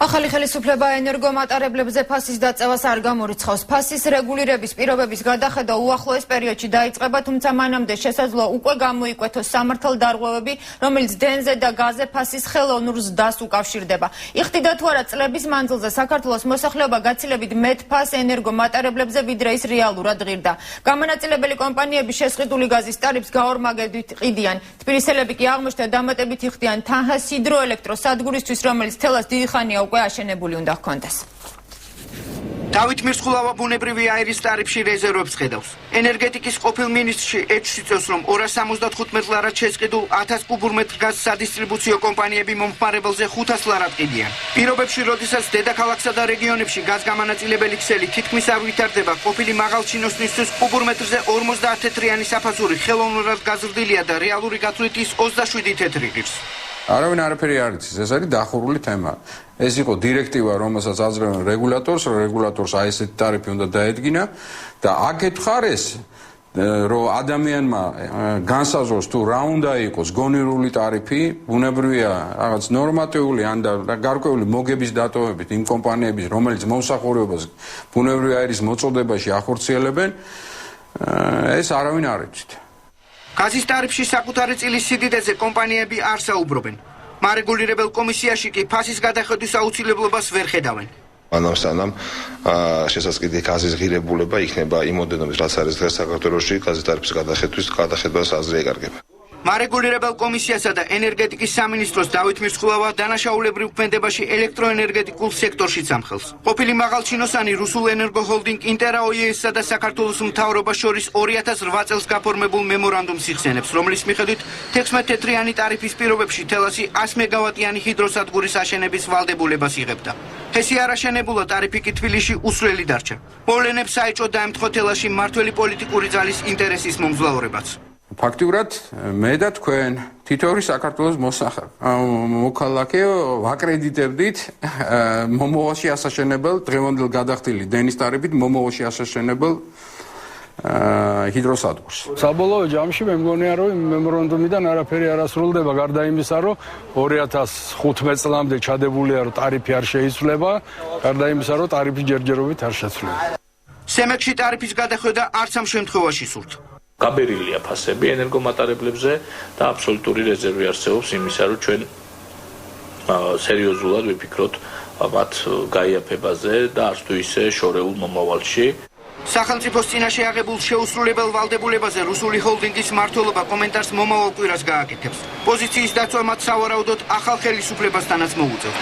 ახალი ხელისუფლება ენერგომატარებლებზე ფასის დაწევას არ გამორიცხავს. ფასის რეგულირების პირობების გადახედვა უახლოეს პერიოდში დაიწყება, თუმცა მანამდე შესაძლოა უკვე გამოიკვეთოს სამართალდარღვევები, რომელიც დენზე და გაზზე ფასის ხელოვნურ ზრდას უკავშირდება. იხდიდა თუ არა წლების მანძილზე საქართველოს მოსახლეობა გაცილებით მეტ ფასს ენერგომატარებლებზე, ვიდრე ის რეალურად ღირდა. გამონაწილებელი კომპანიები შესყიდული გაზის ტარიფს გაორმაგებით ყიდიან. თბილისელები კი აღმოჩნდა დამატებით იხდიან თანხას ჰიდროელექტროსადგურისთვის, რომელიც თელას დიდი ხანია უკვე აშენებული უნდა ჰქონდეს. დავით მირცხულავა ბუნებრივი აირის ტარიფში რეზერვებს ხედავს. ენერგეტიკის ყოფილ მინისტრში ეჭვში წევს, რომ 275 ლარად შესყიდულ 1000 კუბურმეტრ გაზს სადისტრიბუციო კომპანიები მომხმარებელზე 500 ლარად ყიდიან. პირობებში, როდესაც დედაქალაქსა და რეგიონებში გაზგამანაწილებელი ქსელი თითქმის არ ვითარდება, ყოფილი მაღალჩინოსნისთვის კუბურმეტრზე 50 თეთრიანი საფასური ხელოვნურად გაზრდილია და რეალური გათვლით ის 27 თეთრი ღირს. არავინ არაფერი არ იცის, ეს არის დახურული თემა. ეს იყო დირექტივა, რომელსაც აძლევენ რეგულატორს, რეგულატორს აი ესეთი ტარიფი უნდა დაედგინა და აქეთ ხარეს, რომ ადამიანმა განსაზღვროს თუ რა უნდა იყოს გონივრული ტარიფი, ბუნებრივია რაღაც ნორმატიული ან გარკვეული მოგების დატოვებით იმ კომპანიების, რომელიც მომსახურებას ბუნებრივი აირის მოწოდებაში ახორციელებენ, ეს არავინ არ იცით. გაზის ტარიფში საკუთარი წილის სიდიდეზე კომპანიები არ საუბრობენ. მარეგულირებელ კომისიაში კი ფასის გადახედვის აუცილებლობას ვერ ხედავენ. მანამ შესაძლებელი გაზის ღირებულება იქნება იმ მოდენობის, რაც არის დღეს საქართველოში, გაზის ტარიფის გადახედვას აზრი ეკარგება. მარეგულირებელ კომისიასა და ენერგეტიკის სამინისტროს დავით მირცხულავა დანაშაულებრივ ქმედებაში ელექტროენერგეტიკულ სექტორშიც ამხელს. ყოფილი მაღალჩინოსანი რუსულ ენერგო ჰოლდინგ ინტერა OES-სა და საქართველოს მთავრობას შორის 2008 წელს გაფორმებულ მემორანდუმს იხსენებს, რომლის მიხედვით 16 თეთრიანი ტარიფის პირობებში თელასი 100 მეგავატიანი ჰიდროსადგურის აშენების ვალდებულებას იღებდა. ესე არ აშენებულა ტარიფი კი თბილისში უსვლელი დარჩა. მოვლენებს საეჭვოდ დაემთხვა თელასში მმართველი პოლიტიკური ძალის ინტერესის მომძლავრებაც. ფაქტიურად მე და თქვენ თითოეული საქართველოს მოქალაქე ვაკრედიტებდით მომავალში ასაშენებელ დღევანდელ გადახდილი დენის ტარიფით მომავალში ასაშენებელ ჰიდროსადგურს. საბოლოო ჯამში მე მგონია რომ მემორანდუმიდან არაფერი არ ასრულდება, გარდა იმისა რომ 2015 წლამდე ჩადებულია რომ ტარიფი არ შეიცვლება, გარდა იმისა რომ ტარიფი ჯერჯერობით არ შეცვლება. სემექსში ტარიფის გადახედვა არც ამ შემთხვევაში სურთ. გაბერილია ფასები ენერგომატარებლებზე და აბსოლუტური რეზერვი არსებობს იმისა, რომ ჩვენ სერიოზულად ვიფიქროთ მათ გაიაფებაზე და არც თუ ისე შორეულ მომავალში. სახელმწიფოს წინაშე აღებულ შეუსრულებელ ვალდებულებაზე რუსული ჰოლდინგის მმართველობა კომენტარს მომავალ კვირას გააკეთებს. პოზიციის დაცვა მათ სავარაუდოდ ახალ ხელისუფლებასთანაც მოუწევთ.